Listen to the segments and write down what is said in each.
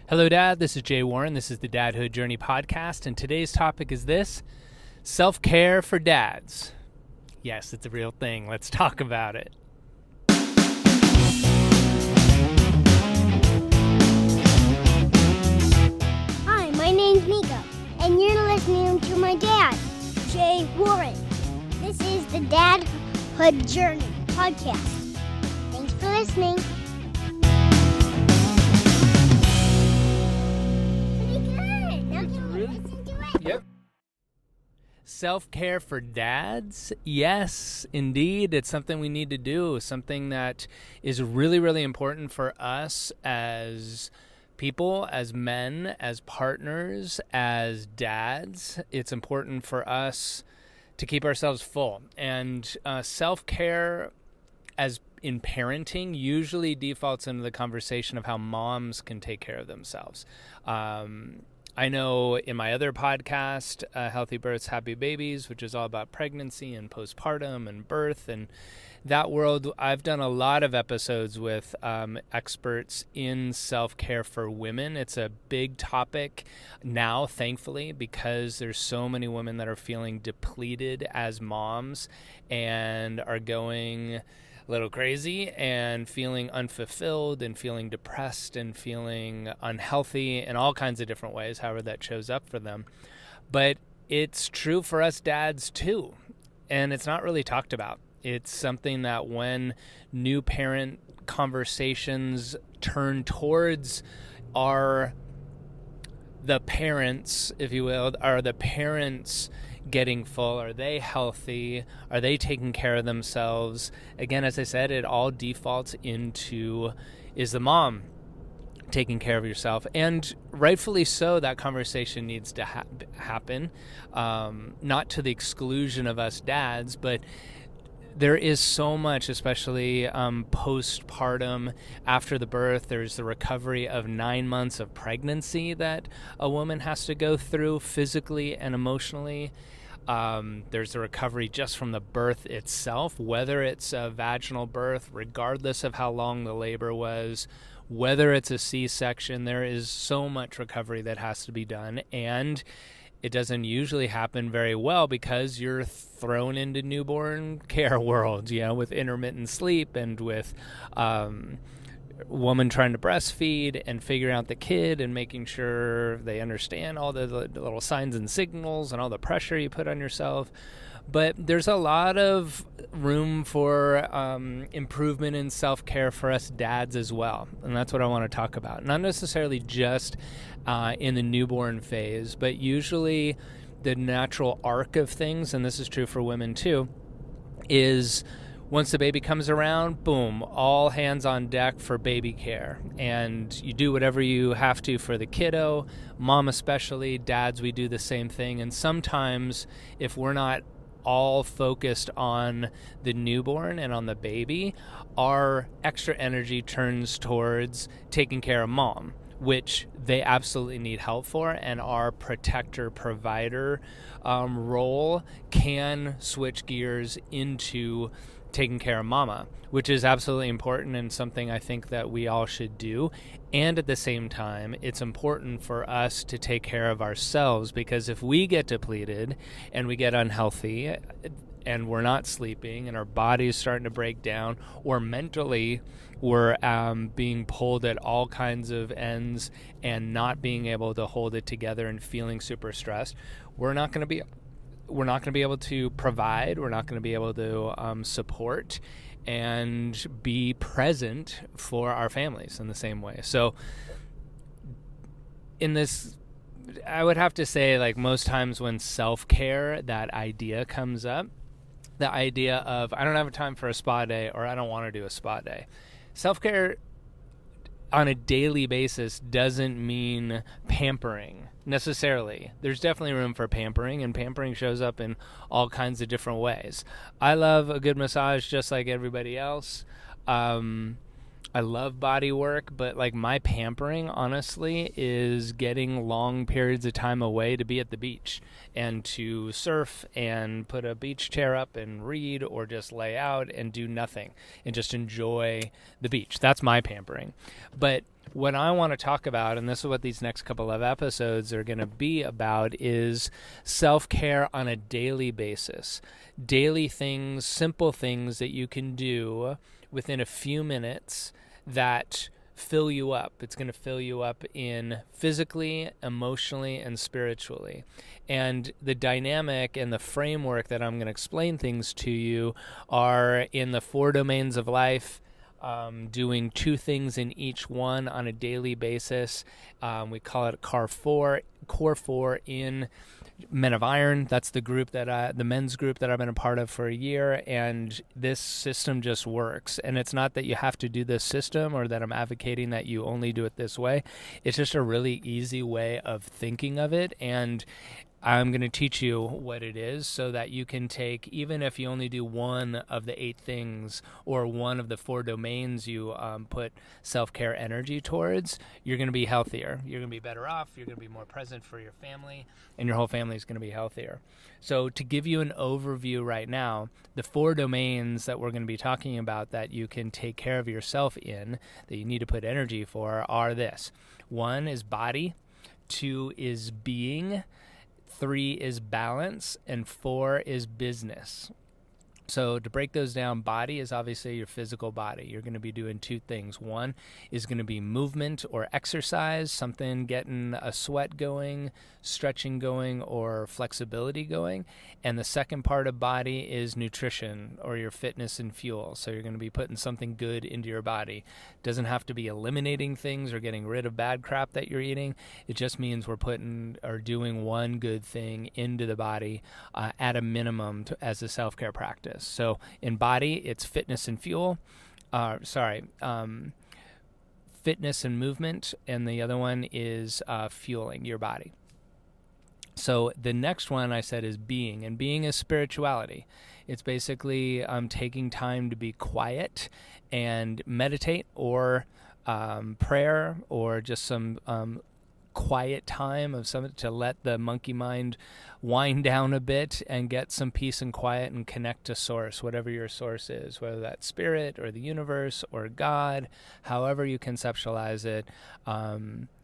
Hello, Dad. This is Jay Warren. This is the Dadhood Journey podcast, and today's topic is this: self-care for dads. Yes, it's a real thing. Let's talk about it. Hi, my name's Mika, and you're listening to my dad, Jay Warren. This is the Dadhood Journey podcast. Thanks for listening. Yep. Self-care for dads? Yes, indeed. It's something we need to do, something that is really, really important for us as people, as men, as partners, as dads. It's important for us to keep ourselves full. And self-care as in parenting usually defaults into the conversation of how moms can take care of themselves. I know in my other podcast, Healthy Births, Happy Babies, which is all about pregnancy and postpartum and birth and that world, I've done a lot of episodes with experts in self-care for women. It's a big topic now, thankfully, because there's so many women that are feeling depleted as moms and are going a little crazy and feeling unfulfilled and feeling depressed and feeling unhealthy in all kinds of different ways, however that shows up for them. But it's true for us dads too, and it's not really talked about. It's something that when new parent conversations turn towards the parents, if you will, are the parents getting full? Are they healthy? Are they taking care of themselves? Again, as I said, it all defaults into, is the mom taking care of yourself? And rightfully so, that conversation needs to happen, not to the exclusion of us dads, but there is so much, especially postpartum, after the birth. There's the recovery of 9 months of pregnancy that a woman has to go through physically and emotionally. There's the recovery just from the birth itself, whether it's a vaginal birth, regardless of how long the labor was, whether it's a C-section. There is so much recovery that has to be done, and it doesn't usually happen very well because you're thrown into newborn care world, with intermittent sleep and with woman trying to breastfeed and figuring out the kid and making sure they understand all the little signs and signals and all the pressure you put on yourself. But there's a lot of room for improvement in self-care for us dads as well. And that's what I want to talk about. Not necessarily just in the newborn phase, but usually the natural arc of things, and this is true for women too, is once the baby comes around, boom, all hands on deck for baby care. And you do whatever you have to for the kiddo, mom especially, dads, we do the same thing. And sometimes if we're not all focused on the newborn and on the baby, our extra energy turns towards taking care of mom, which they absolutely need help for, and our protector provider role can switch gears into taking care of mama, which is absolutely important and something I think that we all should do. And at the same time, it's important for us to take care of ourselves, because if we get depleted and we get unhealthy and we're not sleeping and our body is starting to break down, or mentally we're being pulled at all kinds of ends and not being able to hold it together and feeling super stressed, we're not going to be able to provide, we're not going to be able to support and be present for our families in the same way. So in this, I would have to say, like, most times when self-care, that idea comes up, the idea of, I don't have time for a spa day, or I don't want to do a spa day. Self-care on a daily basis doesn't mean pampering necessarily. There's definitely room for pampering, and pampering shows up in all kinds of different ways. I love a good massage just like everybody else. I love body work, but like my pampering, honestly, is getting long periods of time away to be at the beach and to surf and put a beach chair up and read, or just lay out and do nothing and just enjoy the beach. That's my pampering. But what I want to talk about, and this is what these next couple of episodes are going to be about, is self-care on a daily basis. Daily things, simple things that you can do within a few minutes that fill you up. It's going to fill you up in physically, emotionally, and spiritually. And the dynamic and the framework that I'm going to explain things to you are in the 4 domains of life, doing 2 things in each one on a daily basis. We call it core 4 in Men of Iron. That's the group that the men's group that I've been a part of for a year, and this system just works. And it's not that you have to do this system or that I'm advocating that you only do it this way. It's just a really easy way of thinking of it, and I'm going to teach you what it is so that you can take, even if you only do one of the 8 things or one of the 4 domains you put self-care energy towards, you're going to be healthier. You're going to be better off. You're going to be more present for your family, and your whole family is going to be healthier. So to give you an overview right now, the 4 domains that we're going to be talking about that you can take care of yourself in, that you need to put energy for, are this. 1 is body, 2 is being, 3 is balance, and 4 is business. So to break those down, body is obviously your physical body. You're going to be doing 2 things. 1 is going to be movement or exercise, something getting a sweat going, stretching going, or flexibility going. And the second part of body is nutrition or your fitness and fuel. So you're going to be putting something good into your body. It doesn't have to be eliminating things or getting rid of bad crap that you're eating. It just means we're putting or doing one good thing into the body at a minimum as a self-care practice. So in body, it's fitness and fuel. Fitness and movement, and the other one is fueling your body. So the next one I said is being, and being is spirituality. It's basically taking time to be quiet and meditate, or prayer, or just some quiet time of something to let the monkey mind wind down a bit and get some peace and quiet and connect to source, whatever your source is, whether that's spirit or the universe or God, however you conceptualize it.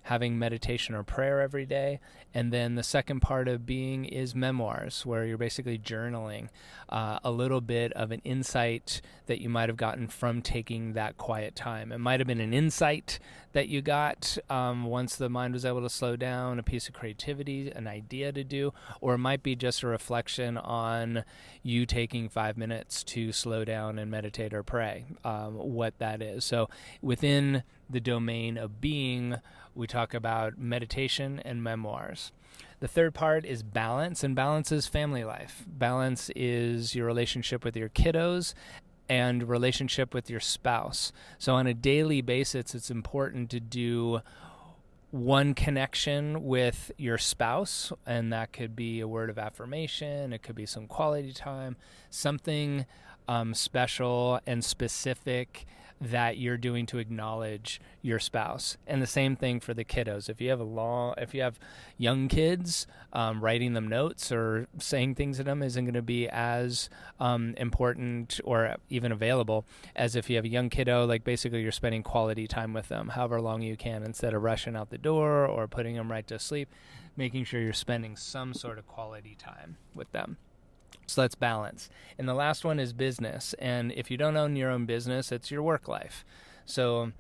Having meditation or prayer every day. And then the second part of being is memoirs, where you're basically journaling a little bit of an insight that you might have gotten from taking that quiet time. It might have been an insight that you got once the mind was able to slow down, a piece of creativity, an idea to do, or it might be just a reflection on you taking 5 minutes to slow down and meditate or pray, what that is. So within the domain of being, we talk about meditation and memoirs. The third part is balance, and balance is family life. Balance is your relationship with your kiddos and relationship with your spouse. So on a daily basis, it's important to do one connection with your spouse, and that could be a word of affirmation, it could be some quality time, something special and specific that you're doing to acknowledge your spouse. And the same thing for the kiddos. If you have young kids, writing them notes or saying things to them isn't going to be as important or even available as if you have a young kiddo. Like basically you're spending quality time with them however long you can, instead of rushing out the door or putting them right to sleep, making sure you're spending some sort of quality time with them. So that's balance. And the last one is business. And if you don't own your own business, it's your work life. So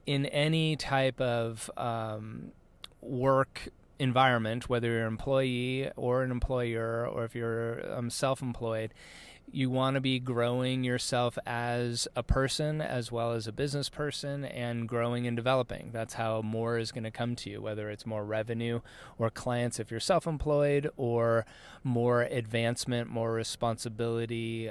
in any type of work environment, whether you're an employee or an employer, or if you're self-employed, you want to be growing yourself as a person as well as a business person, and growing and developing. That's how more is going to come to you, whether it's more revenue or clients if you're self-employed, or more advancement, more responsibility,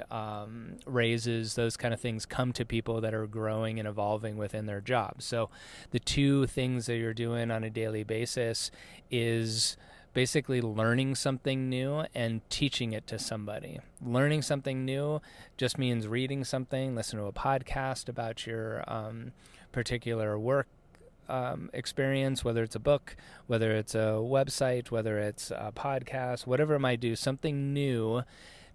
raises, those kind of things come to people that are growing and evolving within their jobs. So the 2 things that you're doing on a daily basis is basically learning something new and teaching it to somebody. Learning something new just means reading something, listen to a podcast about your particular work experience, whether it's a book, whether it's a website, whether it's a podcast, whatever it might do, something new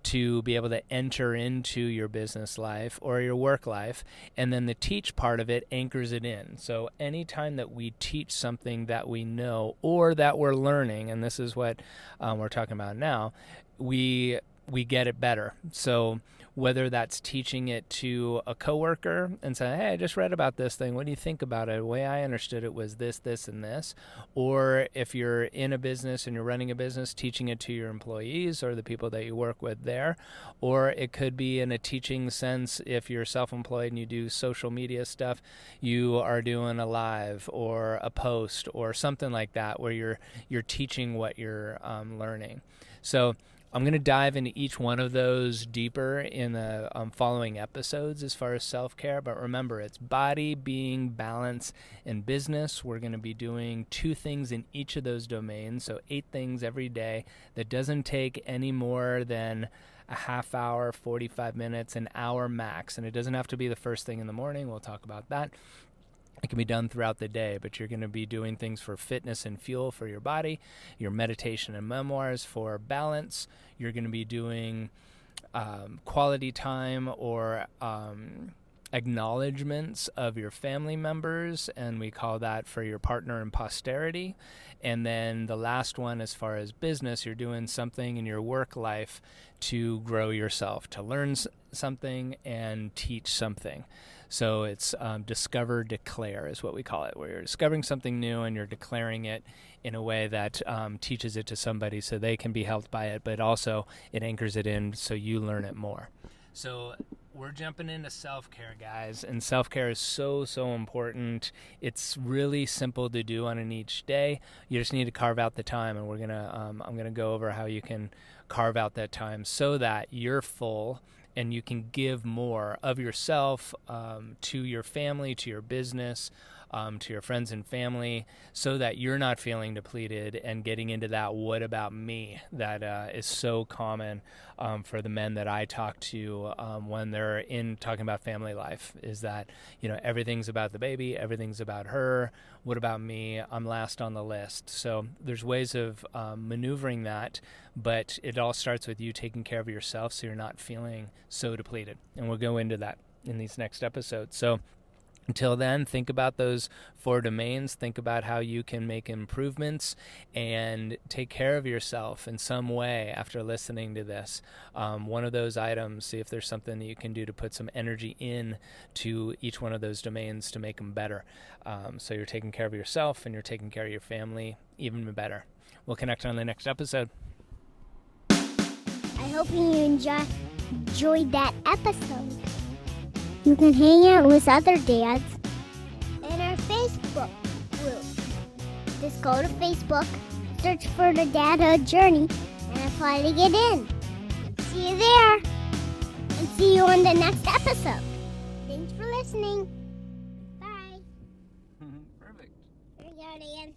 to be able to enter into your business life or your work life. And then the teach part of it anchors it in. So anytime that we teach something that we know or that we're learning, and this is what we're talking about now, we get it better. So whether that's teaching it to a coworker and saying, hey, I just read about this thing. What do you think about it? The way I understood it was this, this, and this. Or if you're in a business and you're running a business, teaching it to your employees or the people that you work with there. Or it could be in a teaching sense if you're self-employed and you do social media stuff, you are doing a live or a post or something like that where you're teaching what you're learning. So I'm going to dive into each one of those deeper in the following episodes as far as self-care. But remember, it's body, being, balance, and business. We're going to be doing 2 things in each of those domains. So 8 things every day that doesn't take any more than a half hour, 45 minutes, an hour max. And it doesn't have to be the first thing in the morning. We'll talk about that. It can be done throughout the day, but you're going to be doing things for fitness and fuel for your body, your meditation and memoirs for balance. You're going to be doing quality time or acknowledgments of your family members, and we call that for your partner and posterity. And then the last one, as far as business, you're doing something in your work life to grow yourself, to learn something and teach something. So it's discover, declare is what we call it, where you're discovering something new and you're declaring it in a way that teaches it to somebody so they can be helped by it, but also it anchors it in so you learn it more. So we're jumping into self-care, guys, and self-care is so important. It's really simple to do on each day. You just need to carve out the time, and I'm gonna go over how you can carve out that time so that you're full and you can give more of yourself to your family, to your business, to your friends and family, so that you're not feeling depleted and getting into that what about me that is so common for the men that I talk to when they're in talking about family life, is that, everything's about the baby, everything's about her, what about me, I'm last on the list. So there's ways of maneuvering that, but it all starts with you taking care of yourself so you're not feeling so depleted. And we'll go into that in these next episodes. So until then, think about those 4 domains. Think about how you can make improvements and take care of yourself in some way after listening to this. One of those items, see if there's something that you can do to put some energy in to each one of those domains to make them better. So you're taking care of yourself and you're taking care of your family even better. We'll connect on the next episode. I hope you enjoyed that episode. You can hang out with other dads in our Facebook group. Just go to Facebook, search for the Dadhood Journey, and apply to get in. See you there, and see you on the next episode. Thanks for listening. Bye. Perfect. There you go, Dan.